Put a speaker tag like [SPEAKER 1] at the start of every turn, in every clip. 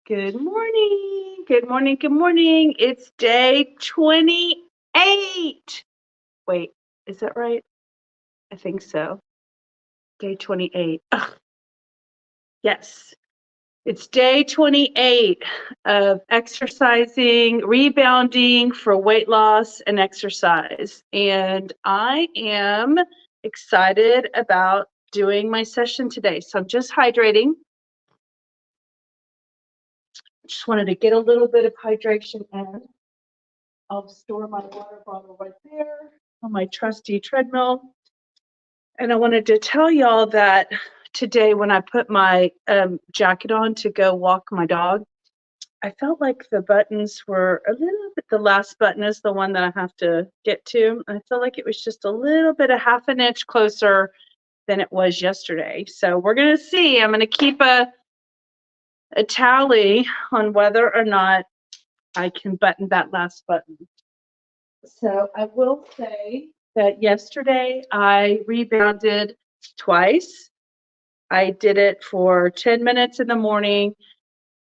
[SPEAKER 1] Good morning. Good morning. Good morning. It's day 28. Wait, is that right? I think so. Day 28. Ugh, yes. It's day 28 of exercising, rebounding for weight loss and exercise. And I am excited about doing my session today. So I'm just hydrating. Just wanted to get a little bit of hydration in. I'll store my water bottle right there on my trusty treadmill. And I wanted to tell y'all that today when I put my jacket on to go walk my dog, I felt like the buttons were a little bit, the last button is the one that I have to get to. I feel like it was just a little bit, a half an inch closer than it was yesterday. So we're going to see. I'm going to keep a tally on whether or not I can button that last button. So I will say that yesterday I rebounded twice. I did it for 10 minutes in the morning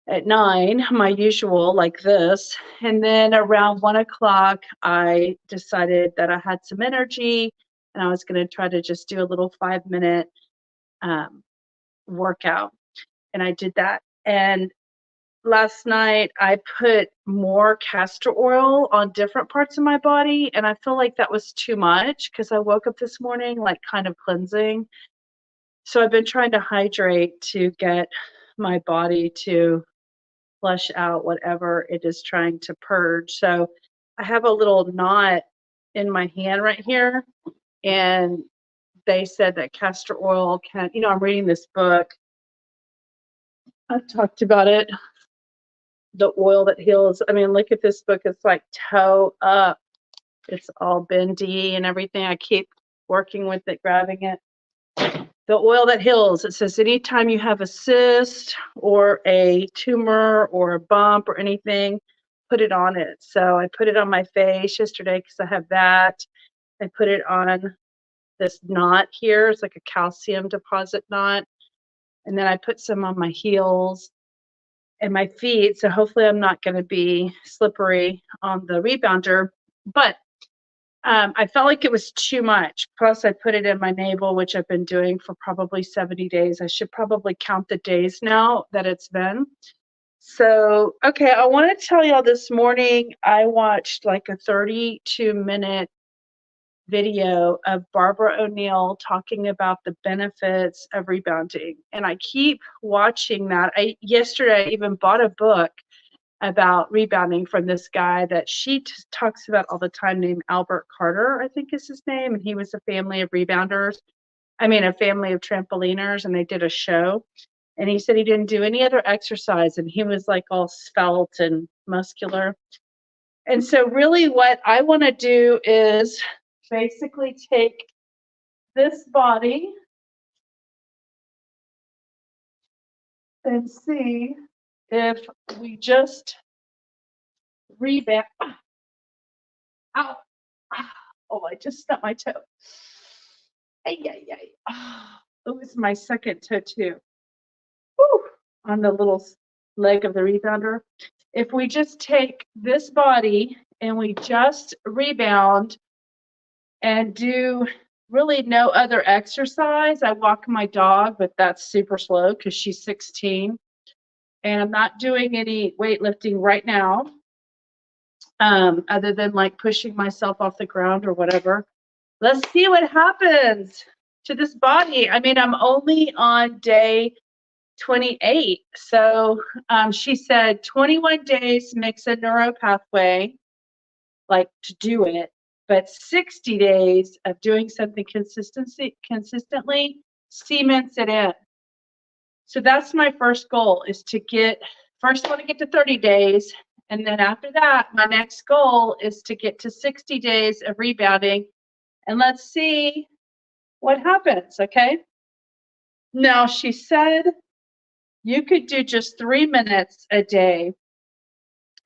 [SPEAKER 1] at 9, my usual, like this. And then around 1 o'clock, I decided that I had some energy and I was going to try to just do a little 5-minute workout. And I did that. And last night I put more castor oil on different parts of my body, and I feel like that was too much because I woke up this morning like kind of cleansing. So I've been trying to hydrate to get my body to flush out whatever it is trying to purge. So I have a little knot in my hand right here, and they said that castor oil can, I'm reading this book. I've talked about it. The oil that heals. I mean, look at this book. It's like toe up. It's all bendy and everything. I keep working with it, grabbing it. The oil that heals. It says anytime you have a cyst or a tumor or a bump or anything, put it on it. So I put it on my face yesterday because I have that. I put it on this knot here. It's like a calcium deposit knot. And then I put some on my heels and my feet. So hopefully I'm not going to be slippery on the rebounder. But I felt like it was too much. Plus, I put it in my navel, which I've been doing for probably 70 days. I should probably count the days now that it's been. So, okay, I want to tell y'all this morning, I watched like a 32-minute video of Barbara O'Neill talking about the benefits of rebounding. And I keep watching that. Yesterday I even bought a book about rebounding from this guy that she talks about all the time named Albert Carter, I think is his name. And he was a family of rebounders. A family of trampoliners, and they did a show. And he said he didn't do any other exercise, and he was like all svelte and muscular. And so really what I want to do is basically take this body and see if we just rebound. Ow. Oh, I just stubbed my toe. Ay, ay, ay. Oh, it was my second toe too. Woo, on the little leg of the rebounder. If we just take this body and we just rebound and do really no other exercise. I walk my dog, but that's super slow because she's 16. And I'm not doing any weightlifting right now, other than like pushing myself off the ground or whatever. Let's see what happens to this body. I'm only on day 28. So she said 21 days makes a neuro pathway, like to do it, but 60 days of doing something consistently cements it in. So that's my first goal, is to first I want to get to 30 days. And then after that, my next goal is to get to 60 days of rebounding. And let's see what happens, okay? Now, she said you could do just 3 minutes a day.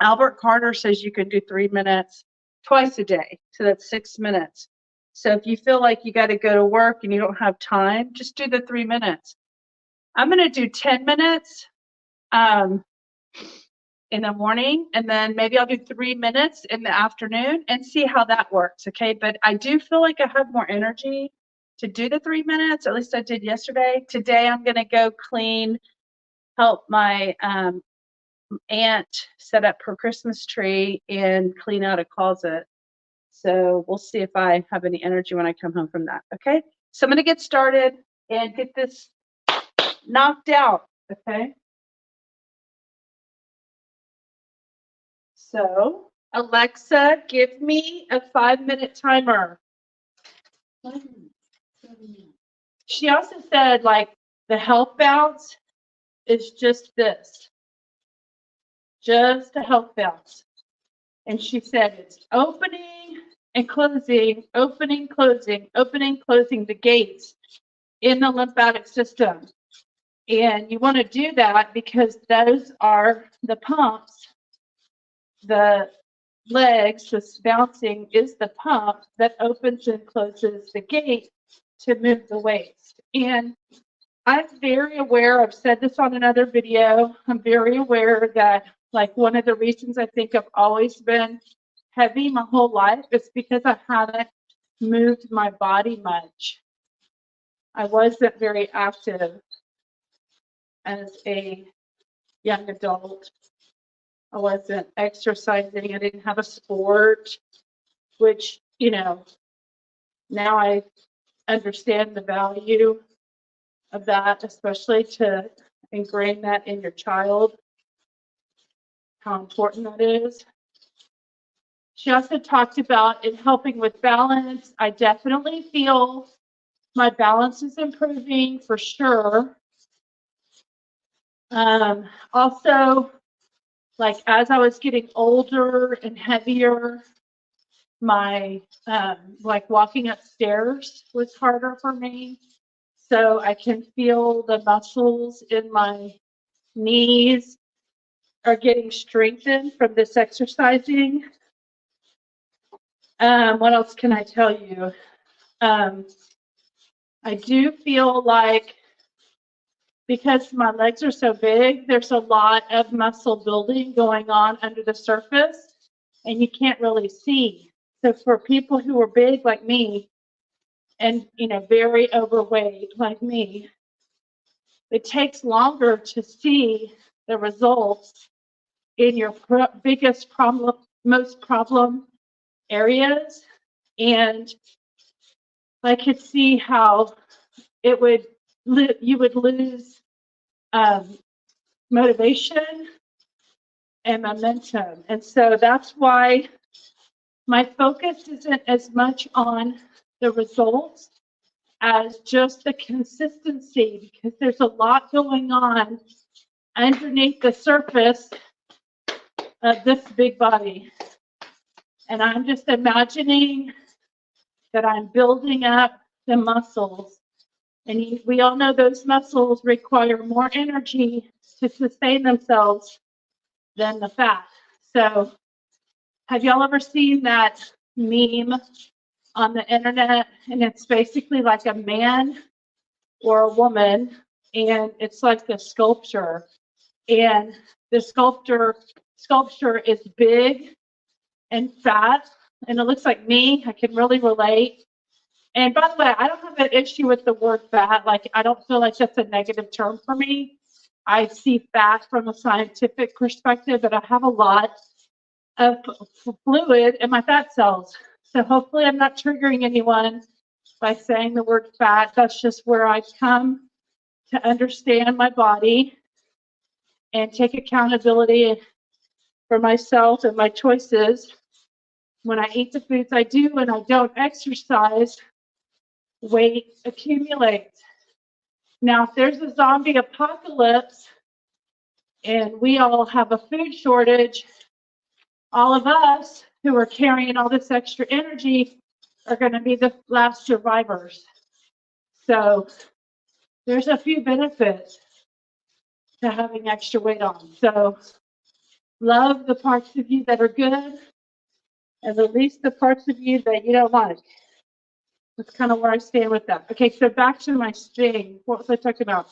[SPEAKER 1] Albert Carter says you can do 3 minutes twice a day. So that's 6 minutes. So if you feel like you got to go to work and you don't have time, just do the 3 minutes. I'm going to do 10 minutes. in the morning, and then maybe I'll do 3 minutes in the afternoon and see how that works, okay? But I do feel like I have more energy to do the 3 minutes, at least I did yesterday. Today I'm gonna go help my aunt set up her Christmas tree and clean out a closet. So we'll see if I have any energy when I come home from that, okay? So I'm gonna get started and get this knocked out, okay? So, Alexa, give me a 5-minute timer. She also said, like, the health bounce is just this, just a health bounce. And she said it's opening and closing, opening, closing, opening, closing the gates in the lymphatic system. And you want to do that because those are the pumps. The legs, just bouncing, is the pump that opens and closes the gate to move the waste. And I'm very aware, I've said this on another video, I'm very aware that, like, one of the reasons I think I've always been heavy my whole life is because I haven't moved my body much. I wasn't very active as a young adult. I wasn't exercising. I didn't have a sport, which, you know, now I understand the value of that, especially to ingrain that in your child, how important that is. She also talked about it helping with balance. I definitely feel my balance is improving for sure. Also, like, as I was getting older and heavier, my like walking upstairs was harder for me. So I can feel the muscles in my knees are getting strengthened from this exercising. What else can I tell you? I do feel like, because my legs are so big, there's a lot of muscle building going on under the surface, and you can't really see. So for people who are big like me, and, you know, very overweight like me, it takes longer to see the results in your biggest problem, most problem areas. And I could see how it would, you would lose motivation and momentum. And so that's why my focus isn't as much on the results as just the consistency, because there's a lot going on underneath the surface of this big body. And I'm just imagining that I'm building up the muscles. And we all know those muscles require more energy to sustain themselves than the fat. So have y'all ever seen that meme on the internet? And it's basically like a man or a woman, and it's like the sculpture. And the sculpture is big and fat, and it looks like me. I can really relate. And by the way, I don't have an issue with the word fat. Like, I don't feel like that's a negative term for me. I see fat from a scientific perspective, but I have a lot of fluid in my fat cells. So hopefully I'm not triggering anyone by saying the word fat. That's just where I come to understand my body and take accountability for myself and my choices. When I eat the foods I do and I don't exercise, weight accumulates. Now, if there's a zombie apocalypse and we all have a food shortage, all of us who are carrying all this extra energy are going to be the last survivors. So there's a few benefits to having extra weight on. So love the parts of you that are good and release the parts of you that you don't like. That's kind of where I stand with that. Okay, so back to my thing. What was I talking about?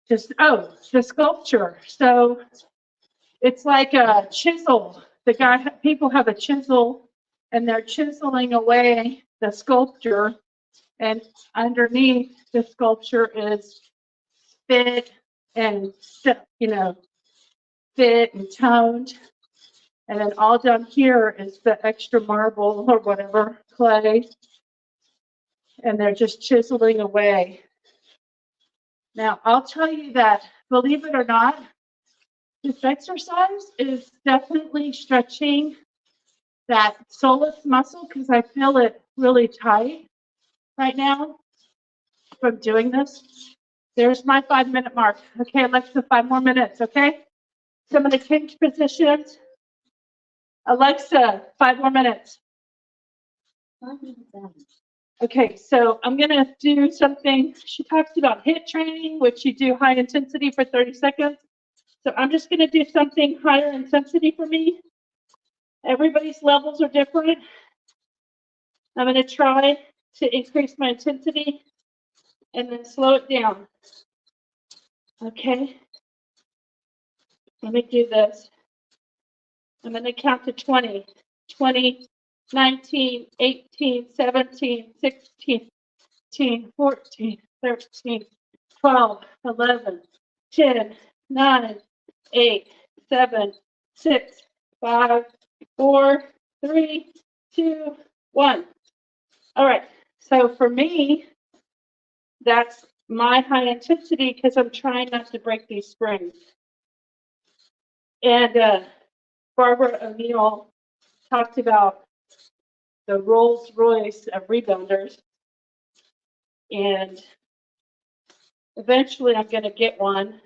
[SPEAKER 1] Just, oh, the sculpture. So it's like a chisel. People have a chisel and they're chiseling away the sculpture. And underneath the sculpture is fit and, fit and toned. And then all down here is the extra marble or whatever, clay. And they're just chiseling away. Now, I'll tell you that, believe it or not, this exercise is definitely stretching that soleus muscle because I feel it really tight right now from doing this. There's my 5-minute mark. Okay, Alexa, 5 more minutes, okay? So I'm going to change positions. Alexa, 5 more minutes. Okay, so I'm going to do something. She talks about HIIT training, which you do high intensity for 30 seconds. So I'm just going to do something higher intensity for me. Everybody's levels are different. I'm going to try to increase my intensity and then slow it down. Okay. Let me do this. I'm going to count to 20. 20, 19, 18, 17, 16, 14, 13, 12, 11, 10, 9, 8, 7, 6, 5, 4, 3, 2, 1. All right. So for me, that's my high intensity because I'm trying not to break these springs. And Barbara O'Neill talked about the Rolls Royce of rebounders. And eventually I'm going to get one.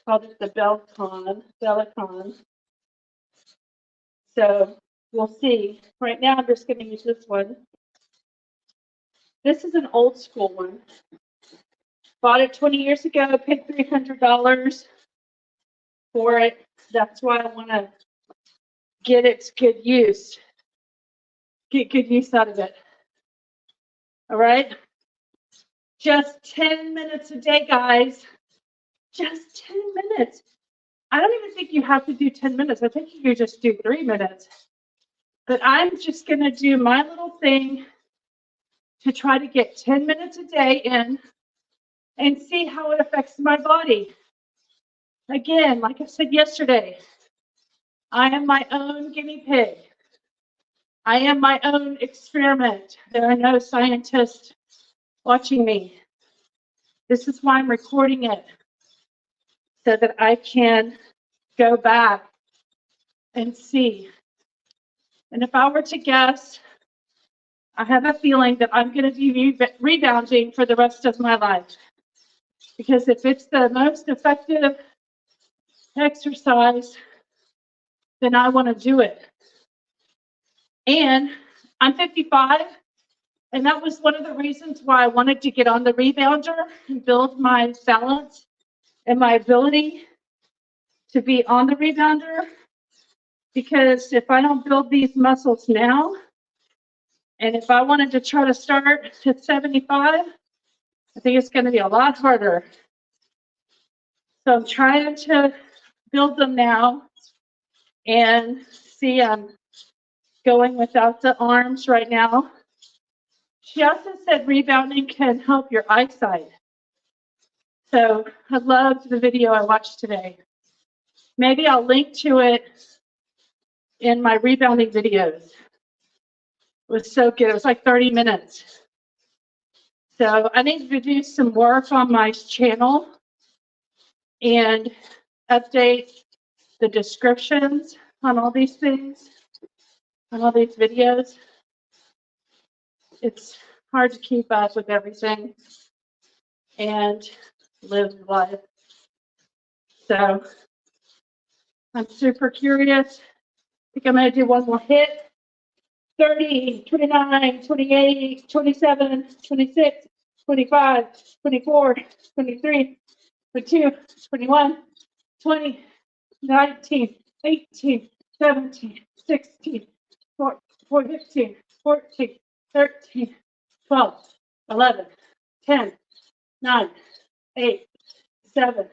[SPEAKER 1] Called it the Bellicon. So we'll see. Right now I'm just going to use this one. This is an old school one. Bought it 20 years ago, paid $300 for it. That's why I want to get its good use. Get good use out of it. All right? Just 10 minutes a day, guys. Just 10 minutes. I don't even think you have to do 10 minutes. I think you could just do 3 minutes. But I'm just going to do my little thing to try to get 10 minutes a day in and see how it affects my body. Again, like I said yesterday, I am my own guinea pig. I am my own experiment. There are no scientists watching me. This is why I'm recording it, so that I can go back and see. And if I were to guess, I have a feeling that I'm going to be rebounding for the rest of my life. Because if it's the most effective exercise, then I want to do it. And I'm 55, and that was one of the reasons why I wanted to get on the rebounder and build my balance and my ability to be on the rebounder. Because if I don't build these muscles now, and if I wanted to try to start at 75, I think it's going to be a lot harder. So I'm trying to build them now. And see, I'm going without the arms right now. She also said rebounding can help your eyesight. So I loved the video I watched today. Maybe I'll link to it in my rebounding videos. It was so good. It was like 30 minutes. So I need to do some work on my channel and update the descriptions on all these things, on all these videos. It's hard to keep up with everything and live life. So I'm super curious. I think I'm going to do one more hit. 30, 29, 28, 27, 26, 25, 24, 23, 22, 21, 20, 19, 18, 17, 16, 15, 14, 13, 12, 11, 10, 9, 8, 7,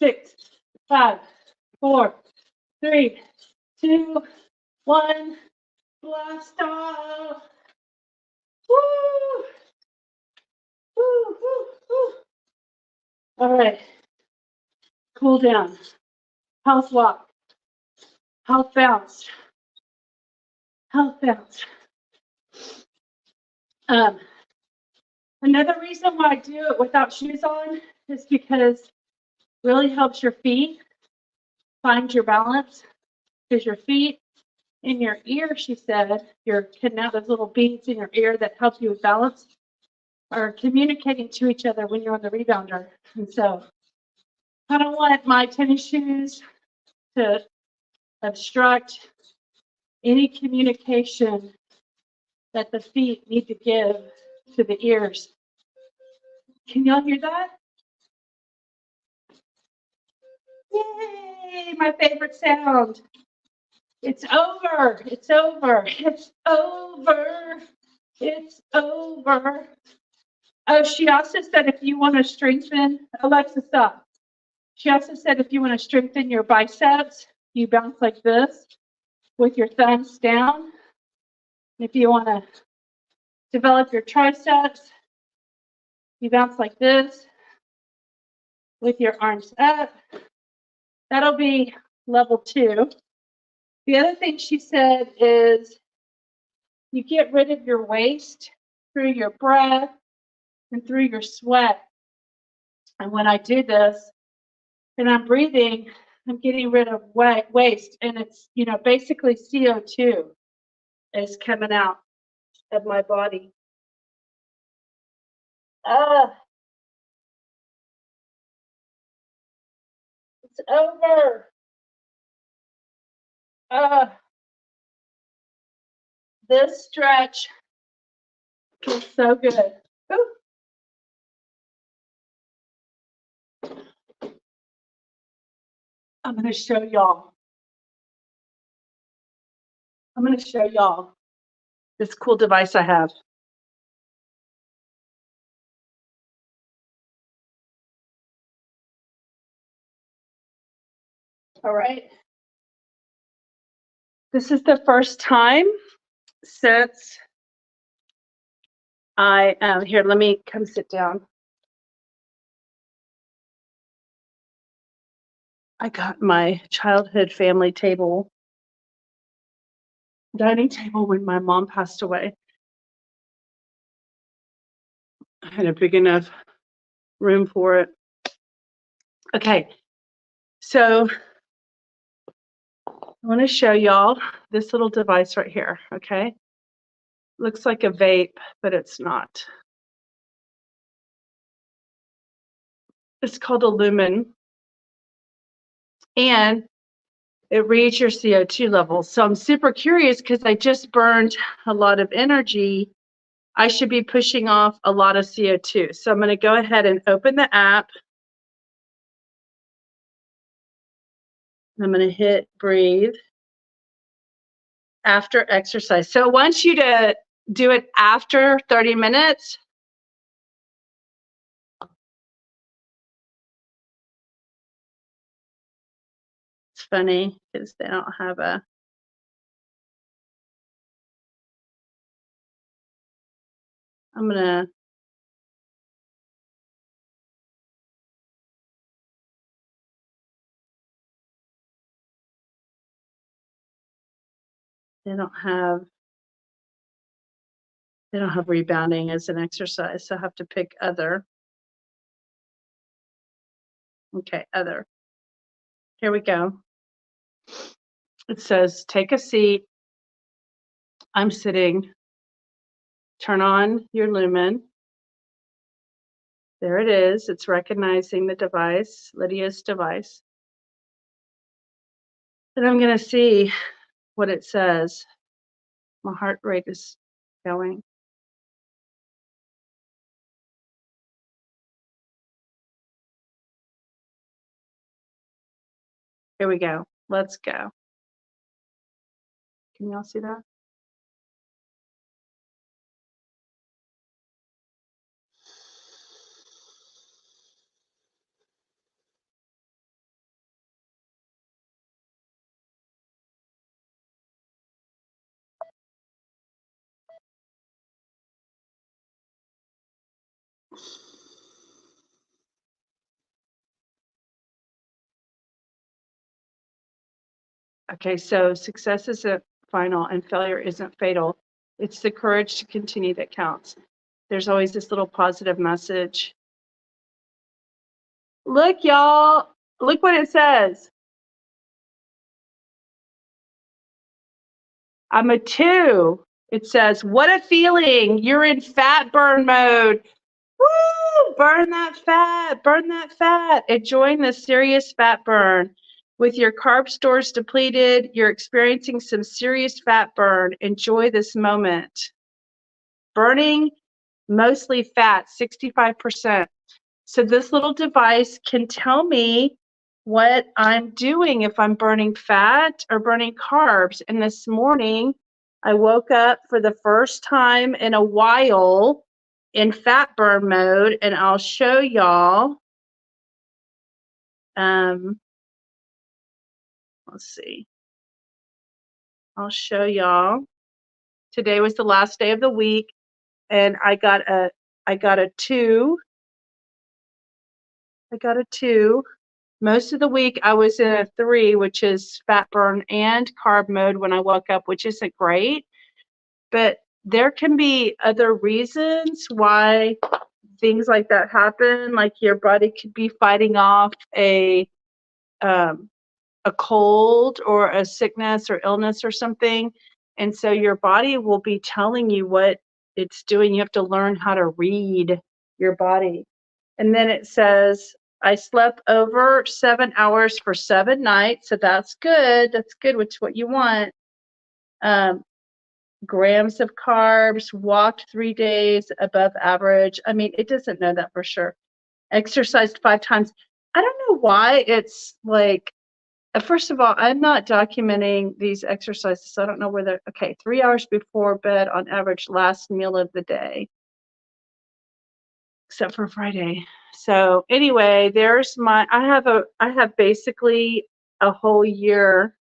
[SPEAKER 1] 6, 5, 4, 3, 2, 1. Blast off. Woo! Woo, woo, woo. All right. Cool down. Health walk. Health bounce. Health bounce. Another reason why I do it without shoes on is because it really helps your feet find your balance, because your feet in your ear, she said, your canal, those little beads in your ear that help you with balance, are communicating to each other when you're on the rebounder. And so I don't want my tennis shoes to obstruct any communication that the feet need to give to the ears. Can y'all hear that? Yay, my favorite sound. It's over. It's over. It's over. It's over. Oh, she also said if you want to strengthen, Alexa, stop. She also said if you want to strengthen your biceps, you bounce like this with your thumbs down. If you want to develop your triceps, you bounce like this with your arms up. That'll be level 2. The other thing she said is you get rid of your waste through your breath and through your sweat. And when I do this and I'm breathing, I'm getting rid of waste. And it's, basically CO2 is coming out of my body. It's over. This stretch feels so good. Ooh. I'm going to show y'all. This cool device I have. All right. This is the first time since I am here. Let me come sit down. I got my childhood family table, dining table, when my mom passed away. I had a big enough room for it. Okay, so I want to show y'all this little device right here, okay? Looks like a vape, but it's not. It's called a Lumen, and it reads your CO2 levels. So I'm super curious because I just burned a lot of energy. I should be pushing off a lot of CO2. So I'm going to go ahead and open the app. I'm going to hit breathe after exercise. So it wants you to do it after 30 minutes. It's funny because they don't have a. I'm going to. They don't have rebounding as an exercise, so I have to pick other. Okay, other. Here we go. It says, take a seat. I'm sitting. Turn on your Lumen. There it is. It's recognizing the device, Lydia's device. And I'm going to see what it says. My heart rate is going. Here we go. Let's go. Can y'all see that? Okay, so success isn't final and failure isn't fatal. It's the courage to continue that counts. There's always this little positive message. Look, y'all. Look what it says. I'm a 2. It says, what a feeling. You're in fat burn mode. Woo! Burn that fat. Burn that fat. Enjoying the serious fat burn. With your carb stores depleted, you're experiencing some serious fat burn. Enjoy this moment. Burning mostly fat, 65%. So this little device can tell me what I'm doing, if I'm burning fat or burning carbs. And this morning, I woke up for the first time in a while in fat burn mode, and I'll show y'all. Let's see. I'll show y'all. Today was the last day of the week, and I got a 2. I got a 2. Most of the week I was in a 3, which is fat burn and carb mode when I woke up, which isn't great. But there can be other reasons why things like that happen. Like your body could be fighting off a cold or a sickness or illness or something. And so your body will be telling you what it's doing. You have to learn how to read your body. And then it says, I slept over 7 hours for 7 nights. So that's good. That's good, which is what you want. Grams of carbs, walked 3 days above average. I mean, it doesn't know that for sure. Exercised 5 times. I don't know why it's like, first of all, I'm not documenting these exercises. So I don't know where they're, okay, 3 hours before bed on average, last meal of the day, except for Friday. So anyway, there's my, I have basically a whole year.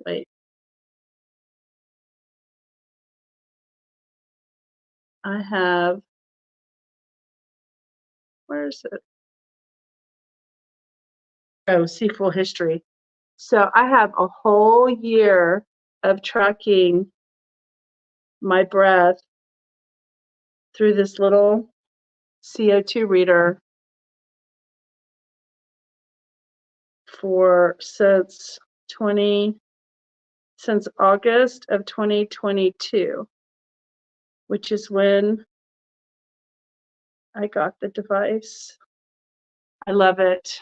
[SPEAKER 1] Wait. I have, where is it? Oh, see full history. So I have a whole year of tracking my breath through this little CO2 reader since August of 2022, which is when I got the device. I love it.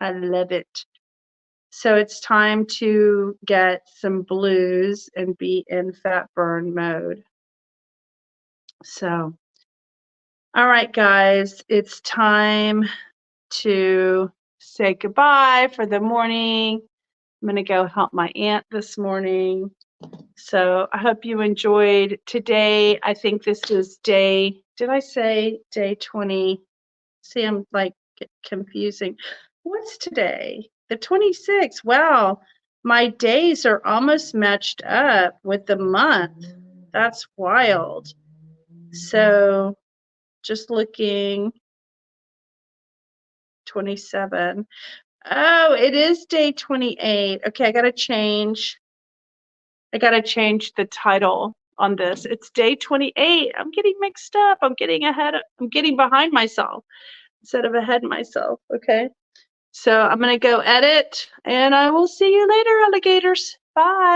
[SPEAKER 1] I love it. So it's time to get some blues and be in fat burn mode. So, all right, guys, it's time to say goodbye for the morning. I'm going to go help my aunt this morning. So I hope you enjoyed today. I think this is day 20? See, I'm like confusing. What's today? The 26th. Wow. My days are almost matched up with the month. That's wild. So just looking, 27. Oh, it is day 28. Okay, I gotta change the title on this. It's day 28. I'm getting mixed up. I'm getting behind myself instead of ahead myself. Okay. So I'm gonna go edit, and I will see you later, alligators. Bye.